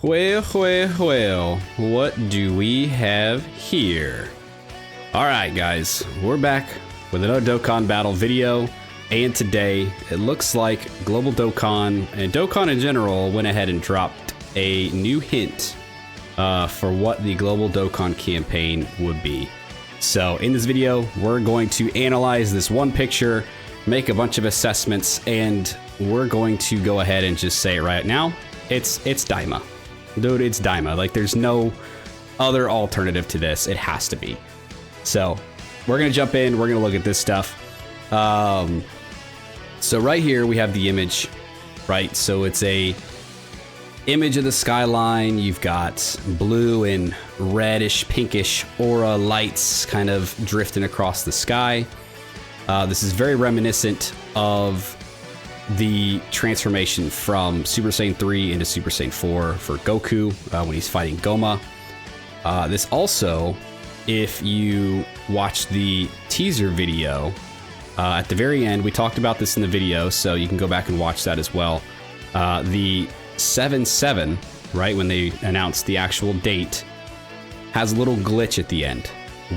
Well, what do we have here? Alright guys, we're back with another Dokkan battle video, and today it looks like Global Dokkan and Dokkan in general went ahead and dropped a new hint for what the Global Dokkan campaign would be. So in this video, we're going to analyze this one picture, make a bunch of assessments, and we're going to go ahead and just say it right now, it's Daima. Dude, it's Daima. Like, there's no other alternative to this. It has to be. So we're gonna jump in, we're gonna look at this stuff. So right here we have the image, right? So it's a image of the skyline. You've got blue and reddish, pinkish aura lights kind of drifting across the sky. This is very reminiscent of the transformation from Super Saiyan 3 into Super Saiyan 4 for Goku when he's fighting Goma. This also, if you watch the teaser video, at the very end, we talked about this in the video, so you can go back and watch that as well. The 7-7, right, when they announced the actual date, has a little glitch at the end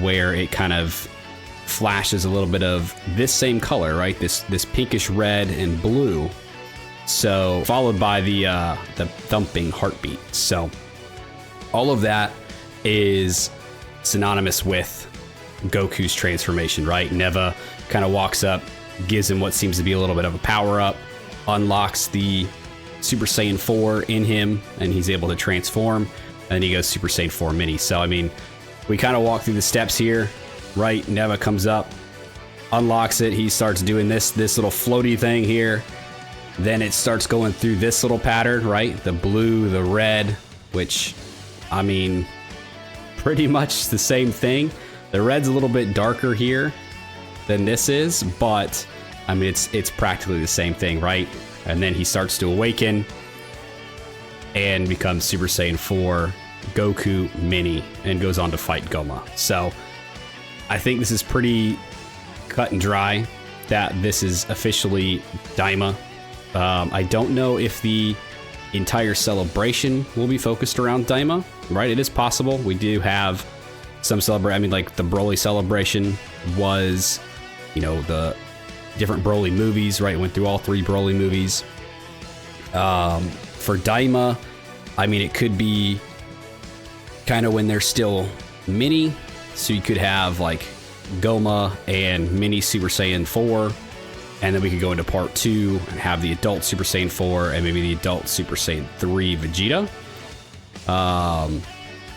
where it kind of flashes a little bit of this same color, right? This pinkish red and blue. So followed by the thumping heartbeat. So all of that is synonymous with Goku's transformation, right? Neva kind of walks up, gives him what seems to be a little bit of a power up, unlocks the Super Saiyan 4 in him, and he's able to transform. And then he goes Super Saiyan 4 Mini. So I mean, we kind of walk through the steps here. Right, Neva comes up, unlocks it. He starts doing this little floaty thing here. Then it starts going through this little pattern, right? The blue, the red, which, I mean, pretty much the same thing. The red's a little bit darker here than this is, but I mean, it's practically the same thing, right? And then he starts to awaken and becomes Super Saiyan 4 Goku Mini and goes on to fight Goma. So I think this is pretty cut and dry that this is officially Daima. I don't know if the entire celebration will be focused around Daima, right? It is possible. We do have some celebration. I mean, like the Broly celebration was, you know, the different Broly movies, right? It went through all 3 Broly movies. For Daima, I mean, it could be kind of when they're still mini. So you could have like Goma and Mini Super Saiyan 4, and then we could go into part 2 and have the adult Super Saiyan 4 and maybe the adult Super Saiyan 3 Vegeta.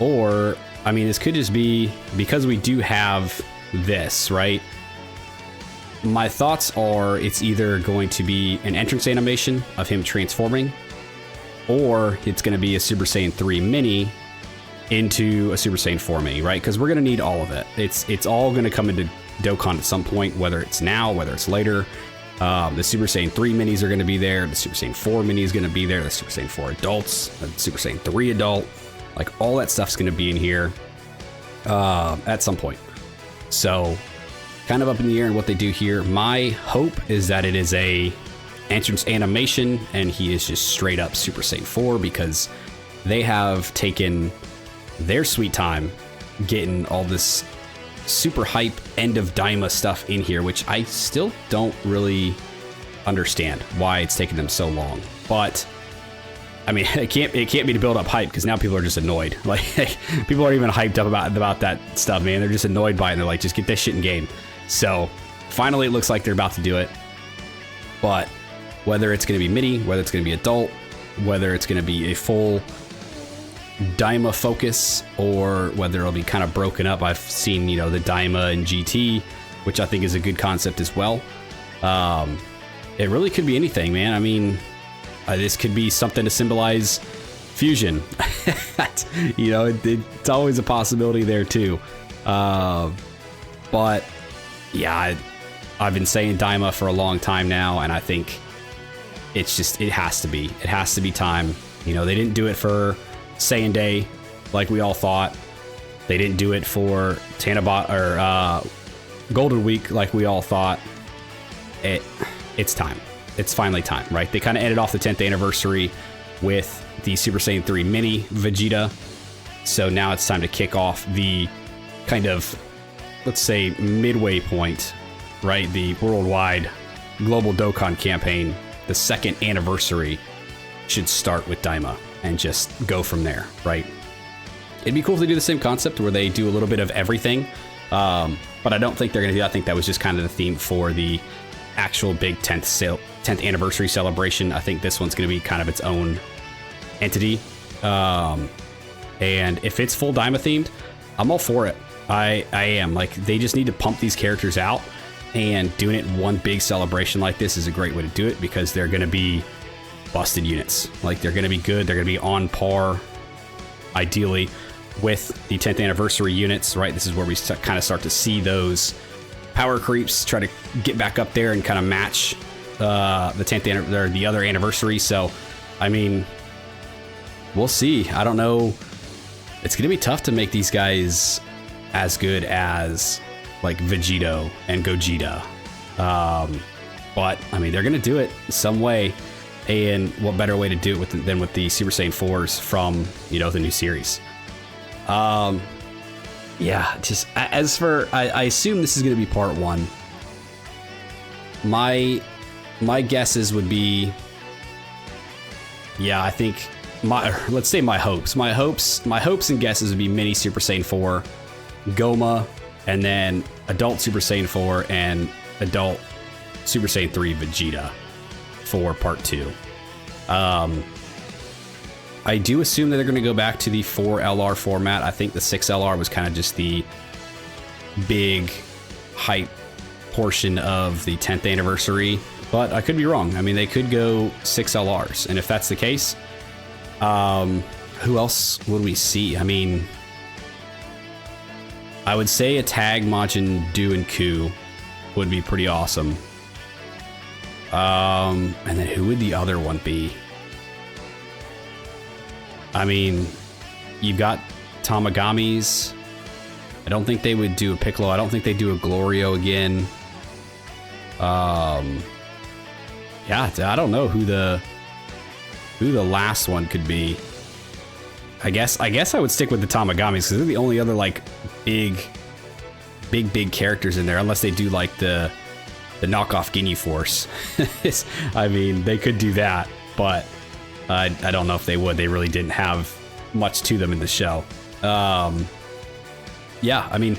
Or, I mean, this could just be because we do have this, right? My thoughts are it's either going to be an entrance animation of him transforming, or it's going to be a Super Saiyan 3 Mini into a Super Saiyan 4 Mini, right? Because we're going to need all of it. It's all going to come into Dokkan at some point, whether it's now, whether it's later. The Super Saiyan 3 Minis are going to be there. The Super Saiyan 4 Mini is going to be there. The Super Saiyan 4 Adults, the Super Saiyan 3 Adult, like all that stuff's going to be in here at some point. So kind of up in the air in what they do here. My hope is that it is a entrance animation and he is just straight up Super Saiyan 4, because they have taken their sweet time getting all this super hype end of Daima stuff in here, which I still don't really understand why it's taken them so long. But I mean, it can't be to build up hype, because now people are just annoyed. Like, people aren't even hyped up about that stuff, man. They're just annoyed by it, and they're like, just get this shit in game. So finally it looks like they're about to do it. But whether it's going to be mini, whether it's going to be adult, whether it's going to be a full Daima focus, or whether it'll be kind of broken up. I've seen, you know, the Daima and GT, which I think is a good concept as well. It really could be anything, man. I mean, this could be something to symbolize fusion. You know, it's always a possibility there too. But yeah, I've been saying Daima for a long time now, and I think it has to be time. You know, they didn't do it for Saiyan Day like we all thought. They didn't do it for Tanabot or Golden Week like we all thought. It's time. It's finally time, right? They kind of ended off the 10th anniversary with the Super Saiyan 3 Mini Vegeta. So now it's time to kick off the kind of, let's say, midway point, right? The worldwide global Dokkan campaign, the second anniversary should start with Daima and just go from there, right? It'd be cool if they do the same concept where they do a little bit of everything, but I don't think they're going to do that. I think that was just kind of the theme for the actual big 10th anniversary celebration. I think this one's going to be kind of its own entity. And if it's full Daima themed, I'm all for it. I am. Like, they just need to pump these characters out, and doing it in one big celebration like this is a great way to do it, because they're going to be busted units. Like, they're going to be good. They're going to be on par, ideally, with the 10th anniversary units, right? This is where we kind of start to see those power creeps try to get back up there and kind of match the 10th or the other anniversary. So, I mean, we'll see. I don't know. It's going to be tough to make these guys as good as like Vegito and Gogeta. But I mean, they're going to do it some way. And what better way to do it than with the Super Saiyan 4s from, you know, the new series. Yeah, just as for, I assume this is going to be part 1. My guesses would be, yeah, I think let's say my hopes and guesses would be mini Super Saiyan 4, Goma, and then adult Super Saiyan 4 and adult Super Saiyan 3 Vegeta for part 2. I do assume that they're going to go back to the 4LR format. I think the 6LR was kind of just the big hype portion of the 10th anniversary, but I could be wrong. I mean, they could go 6LRs, and if that's the case, who else would we see? I mean, I would say a tag Majin Du and Ku would be pretty awesome. And then who would the other one be? I mean, you've got Tamagamis. I don't think they would do a Piccolo. I don't think they'd do a Glorio again. Yeah, I don't know who the last one could be. I guess I would stick with the Tamagamis, because they're the only other like big characters in there, unless they do like the knockoff Ginyu Force. I mean, they could do that, but I don't know if they would. They really didn't have much to them in the show. Yeah, I mean,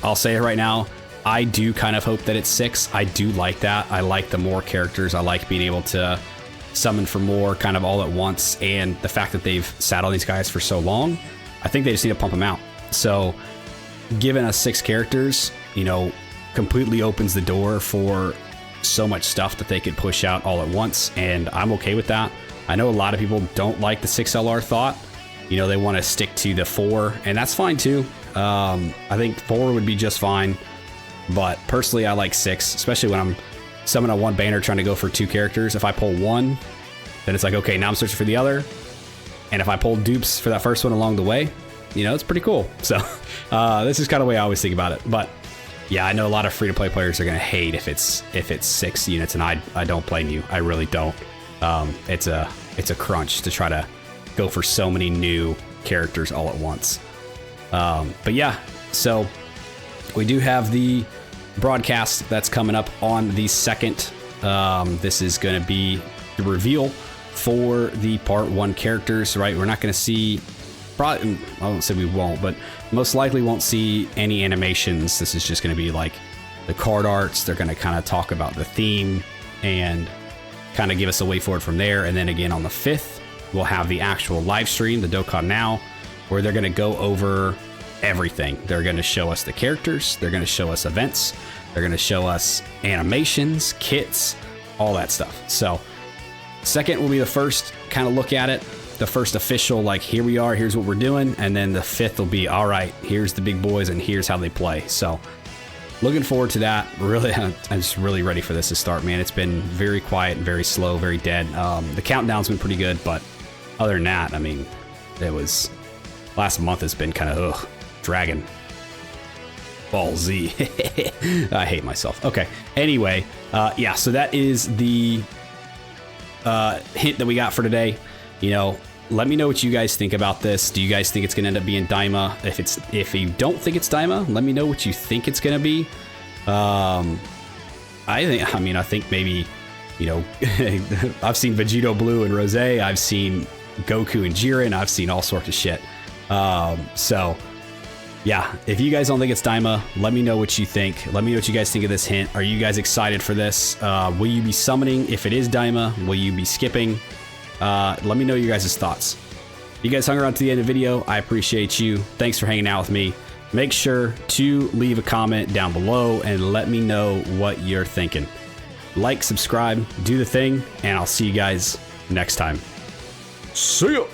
I'll say it right now, I do kind of hope that it's 6. I do like that. I like the more characters. I like being able to summon for more kind of all at once, and the fact that they've sat on these guys for so long, I think they just need to pump them out. So giving us 6 characters, you know, completely opens the door for so much stuff that they could push out all at once, and I'm okay with that. I know a lot of people don't like the 6LR thought. You know, they want to stick to the 4, and that's fine too. I think 4 would be just fine, but personally I like 6, especially when I'm summoning a 1 banner trying to go for 2 characters. If I pull 1, then it's like, okay, now I'm searching for the other, and if I pull dupes for that first one along the way, you know, it's pretty cool. So this is kind of the way I always think about it. But yeah, I know a lot of free-to-play players are going to hate if it's 6 units, and I don't blame you. I really don't. It's a crunch to try to go for so many new characters all at once. But yeah, so we do have the broadcast that's coming up on the 2nd. This is going to be the reveal for the part 1 characters, right? We're not going to see, probably, I won't say we won't, but most likely won't see any animations. This is just going to be like the card arts. They're going to kind of talk about the theme and kind of give us a way forward from there. And then again on the 5th, we'll have the actual live stream, the Dokkan Now, where they're going to go over everything. They're going to show us the characters. They're going to show us events. They're going to show us animations, kits, all that stuff. So 2nd will be the first kind of look at it. The first official, like, here we are, here's what we're doing. And then the 5th will be, all right, here's the big boys and here's how they play. So looking forward to that. Really, I'm just really ready for this to start, man. It's been very quiet and very slow, very dead. The countdown's been pretty good, but other than that, I mean, it was, last month has been kind of, dragging. Ball Z. I hate myself. Okay. Anyway, yeah, so that is the hint that we got for today. You know, let me know what you guys think about this. Do you guys think it's going to end up being Daima? If you don't think it's Daima, let me know what you think it's going to be. I think maybe, you know, I've seen Vegito Blue and Rose. I've seen Goku and Jiren. I've seen all sorts of shit. So yeah, if you guys don't think it's Daima, let me know what you think. Let me know what you guys think of this hint. Are you guys excited for this? Will you be summoning if it is Daima? Will you be skipping? Let me know your guys' thoughts. If you guys hung around to the end of the video, I appreciate you. Thanks for hanging out with me. Make sure to leave a comment down below and let me know what you're thinking. Like, subscribe, do the thing, and I'll see you guys next time. See ya!